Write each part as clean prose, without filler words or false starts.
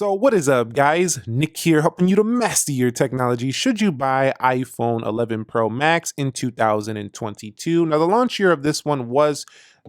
So what is up, guys? Nick here, helping you to master your technology. Should you buy iPhone 11 Pro Max in 2022? Now, the launch year of this one was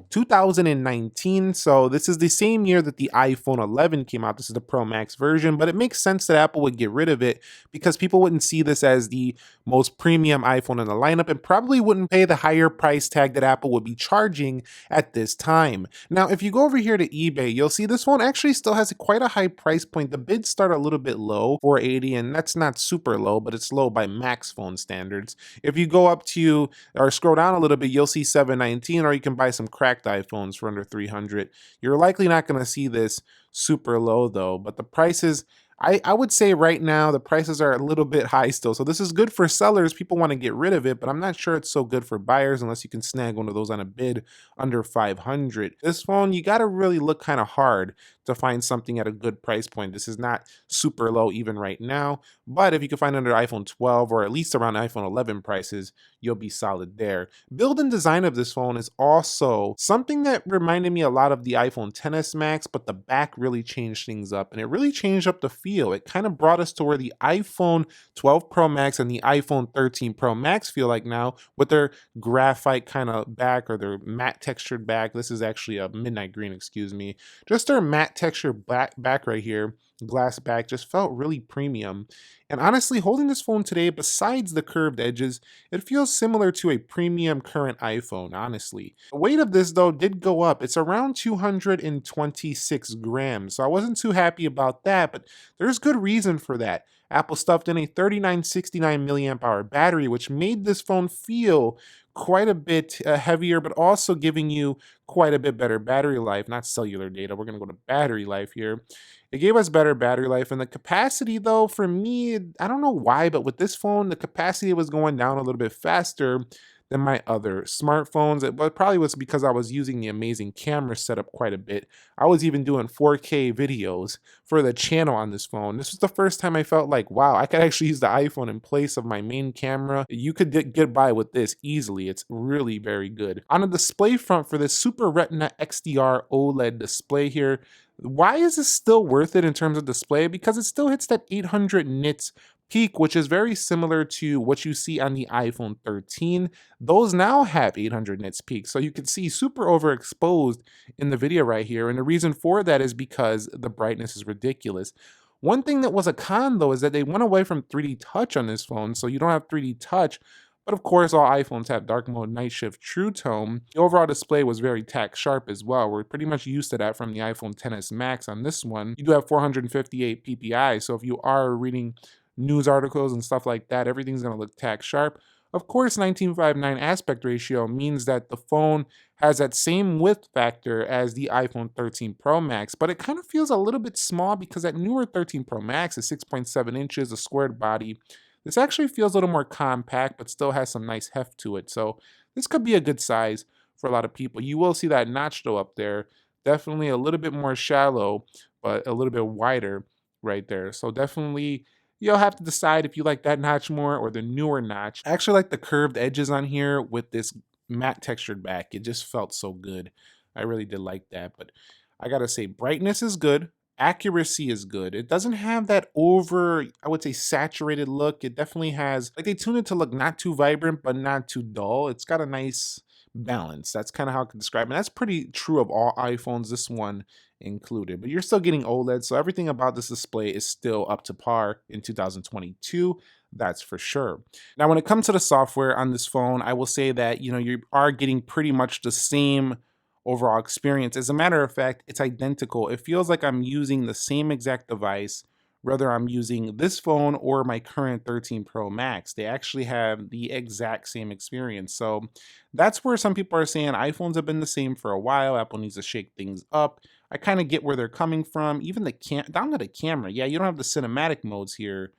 2019, so this is the same year that the iPhone 11 came out. This is the Pro Max version, but it makes sense that Apple would get rid of it because people wouldn't see this as the most premium iPhone in the lineup and probably wouldn't pay the higher price tag that Apple would be charging at this time. Now, if you go over here to eBay, you'll see this phone actually still has quite a high price point. The bids start a little bit low, 480, and that's not super low, but it's low by Max phone standards. If you go up to or scroll down a little bit, you'll see 719, or you can buy some cracked iPhones for under 300. You're likely not going to see this super low though, but the prices, I would say right now the prices are a little bit high still. So this is good for sellers. People want to get rid of it, but I'm not sure it's so good for buyers unless you can snag one of those on a bid under 500. This phone, you got to really look kind of hard to find something at a good price point. This is not super low even right now, but if you can find under iPhone 12 or at least around iPhone 11 prices, you'll be solid there. Build and design of this phone is also something that reminded me a lot of the iPhone XS Max, but the back really changed things up and it really changed up the feel. It kind of brought us to where the iPhone 12 Pro Max and the iPhone 13 Pro Max feel like now, with their graphite kind of back or their matte textured back. This is actually a midnight green, excuse me. Just their matte texture back right here, glass back, just felt really premium. And honestly, holding this phone today, besides the curved edges, it feels similar to a premium current iPhone, honestly. The weight of this though did go up. It's around 226 grams, so I wasn't too happy about that, but there's good reason for that. Apple stuffed in a 3969 milliamp hour battery, which made this phone feel quite a bit heavier, but also giving you quite a bit better battery life, not cellular data. We're going to go to battery life here. It gave us better battery life, and the capacity though, for me, I don't know why, but with this phone, the capacity was going down a little bit faster than my other smartphones. It probably was because I was using the amazing camera setup quite a bit. I was even doing 4K videos for the channel on this phone. This was the first time I felt like, wow, I could actually use the iPhone in place of my main camera. You could get by with this easily. It's really very good. On the display front for this Super Retina XDR OLED display here, why is this still worth it in terms of display? Because it still hits that 800 nits peak, which is very similar to what you see on the iPhone 13. Those now have 800 nits peak, so you can see super overexposed in the video right here, and the reason for that is because the brightness is ridiculous. One thing that was a con though is that they went away from 3D touch on this phone, so you don't have 3D touch. But of course, all iPhones have dark mode, night shift, true tone. The overall display was very tack sharp as well. We're pretty much used to that from the iPhone XS Max. On this one, you do have 458 ppi, so if you are reading news articles and stuff like that, everything's going to look tack sharp. Of course, 19:9 aspect ratio means that the phone has that same width factor as the iPhone 13 Pro Max, but it kind of feels a little bit small because that newer 13 Pro Max is 6.7 inches, a squared body. This actually feels a little more compact, but still has some nice heft to it. So this could be a good size for a lot of people. You will see that notch though up there. Definitely a little bit more shallow, but a little bit wider right there. So definitely you'll have to decide if you like that notch more or the newer notch. I actually like the curved edges on here with this matte textured back. It just felt so good. I really did like that. But I gotta say, brightness is good. Accuracy is good. It doesn't have that over, I would say, saturated look. It definitely has, like, they tune it to look not too vibrant, but not too dull. It's got a nice balance. That's kind of how I can describe it. And that's pretty true of all iPhones, this one included. But you're still getting OLED, so everything about this display is still up to par in 2022. That's for sure. Now, when it comes to the software on this phone, I will say that, you are getting pretty much the same overall experience. As a matter of fact, it's identical. It feels like I'm using the same exact device, whether I'm using this phone or my current 13 Pro Max. They actually have the exact same experience. So that's where some people are saying iPhones have been the same for a while. Apple needs to shake things up. I kind of get where they're coming from. Even down to the camera. Yeah, you don't have the cinematic modes here,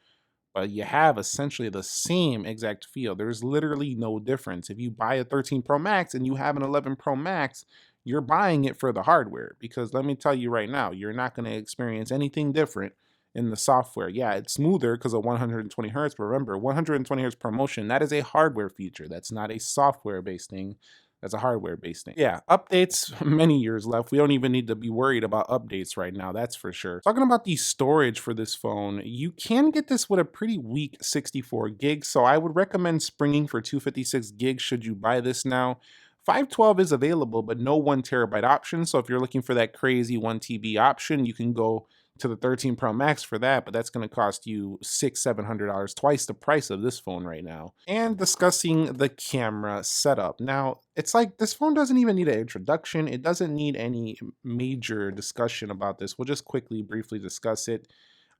but you have essentially the same exact feel. There's literally no difference. If you buy a 13 Pro Max and you have an 11 Pro Max, you're buying it for the hardware, because let me tell you right now, you're not going to experience anything different in the software. Yeah, it's smoother because of 120 hertz, but remember, 120 hertz ProMotion, that is a hardware feature. That's not a software based thing. as a hardware based thing. Yeah, updates, many years left. We don't even need to be worried about updates right now, that's for sure. Talking about the storage for this phone, you can get this with a pretty weak 64 gigs, so I would recommend springing for 256 gigs should you buy this now. 512 is available, but no 1 terabyte option. So if you're looking for that crazy 1 TB option, you can go to the 13 Pro Max for that, but that's going to cost you $700, twice the price of this phone right now. And discussing the camera setup. Now, it's like this phone doesn't even need an introduction. It doesn't need any major discussion about this. We'll just quickly, briefly discuss it.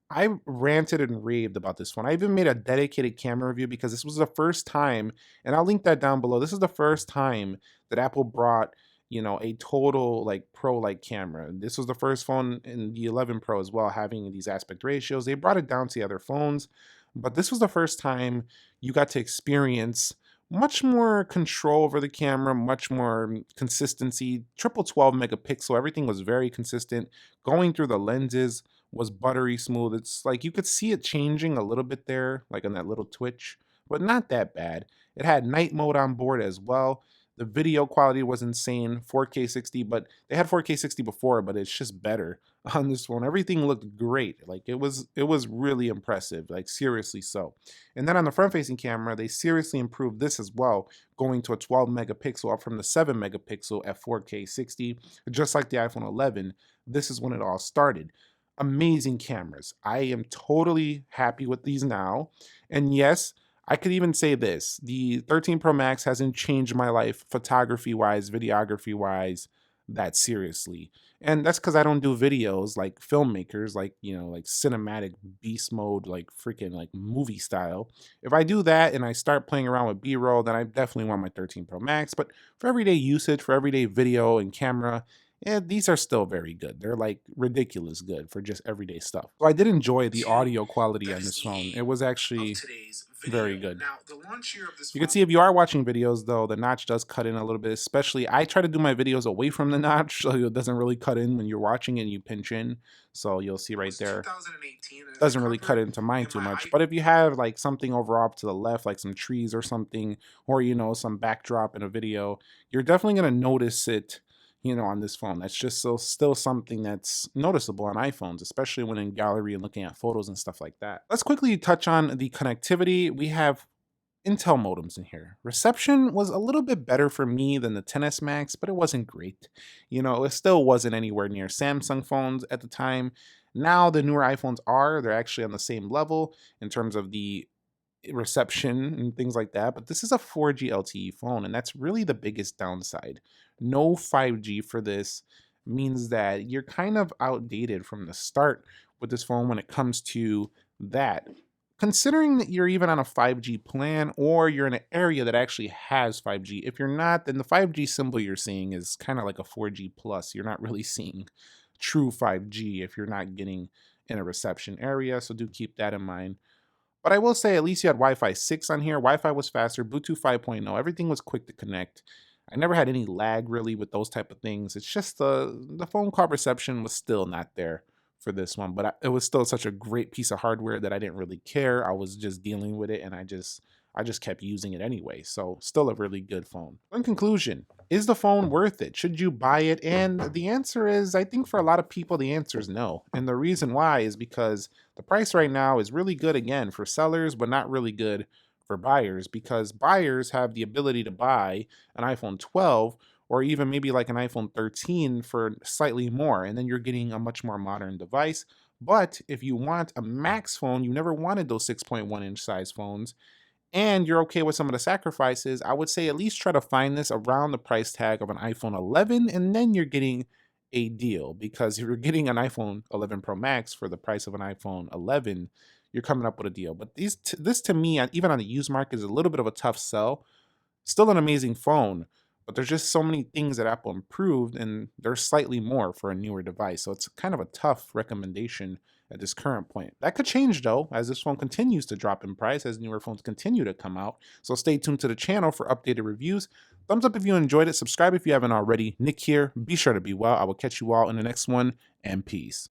I ranted and raved about this phone. I even made a dedicated camera review because this was the first time, and I'll link that down below. This is the first time that Apple brought, a total like pro like camera. This was the first phone in the 11 Pro as well having these aspect ratios. They brought it down to the other phones, but this was the first time you got to experience much more control over the camera, much more consistency. Triple 12 megapixel, everything was very consistent. Going through the lenses was buttery smooth. It's like you could see it changing a little bit there, like on that little twitch, but not that bad. It had night mode on board as well. The video quality was insane, 4K 60, but they had 4K 60 before, but it's just better on this one. Everything looked great. Like it was really impressive, like seriously so. And then on the front-facing camera, they seriously improved this as well, going to a 12 megapixel up from the 7 megapixel at 4K 60, just like the iPhone 11. This is when it all started. Amazing cameras. I am totally happy with these now. And yes, I could even say this, the 13 Pro Max hasn't changed my life photography wise, videography wise, that seriously. And that's because I don't do videos like filmmakers, like, like cinematic beast mode, like freaking like movie style. If I do that and I start playing around with B-roll, then I definitely want my 13 Pro Max. But for everyday usage, for everyday video and camera, yeah, these are still very good. They're like ridiculous good for just everyday stuff. So I did enjoy the audio quality on this phone. It was actually very good. You can see if you are watching videos though, the notch does cut in a little bit, especially I try to do my videos away from the notch so it doesn't really cut in when you're watching it and you pinch in. So you'll see right there, doesn't really cut into mine too much. But if you have like something over off to the left, like some trees or something, or some backdrop in a video, you're definitely gonna notice it on this phone. That's just still something that's noticeable on iPhones, especially when in gallery and looking at photos and stuff like that. Let's quickly touch on the connectivity. We have Intel modems in here. Reception was a little bit better for me than the 10s Max, but it wasn't great. It still wasn't anywhere near Samsung phones at the time. Now the newer iPhones they're actually on the same level in terms of the reception and things like that, but this is a 4G LTE phone, and that's really the biggest downside. No 5G for this means that you're kind of outdated from the start with this phone when it comes to that. Considering that you're even on a 5G plan or you're in an area that actually has 5G, if you're not, then the 5G symbol you're seeing is kind of like a 4G plus. You're not really seeing true 5G if you're not getting in a reception area, so do keep that in mind. But I will say at least you had Wi-Fi 6 on here. Wi-Fi was faster, Bluetooth 5.0, everything was quick to connect. I never had any lag really with those type of things. It's just the phone call reception was still not there for this one, but it was still such a great piece of hardware that I didn't really care. I was just dealing with it and I just kept using it anyway. So still a really good phone. In conclusion, is the phone worth it? Should you buy it? And the answer is, I think for a lot of people, the answer is no. And the reason why is because the price right now is really good again for sellers, but not really good for buyers, because buyers have the ability to buy an iPhone 12 or even maybe like an iPhone 13 for slightly more, and then you're getting a much more modern device. But if you want a Max phone, you never wanted those 6.1-inch size phones, and you're okay with some of the sacrifices, I would say at least try to find this around the price tag of an iPhone 11, and then you're getting a deal. Because if you're getting an iPhone 11 Pro Max for the price of an iPhone 11, you're coming up with a deal. But this to me, even on the used market, is a little bit of a tough sell. Still an amazing phone, but there's just so many things that Apple improved, and there's slightly more for a newer device. So it's kind of a tough recommendation at this current point. That could change though, as this phone continues to drop in price, as newer phones continue to come out. So stay tuned to the channel for updated reviews. Thumbs up if you enjoyed it. Subscribe if you haven't already. Nick here. Be sure to be well. I will catch you all in the next one, and peace.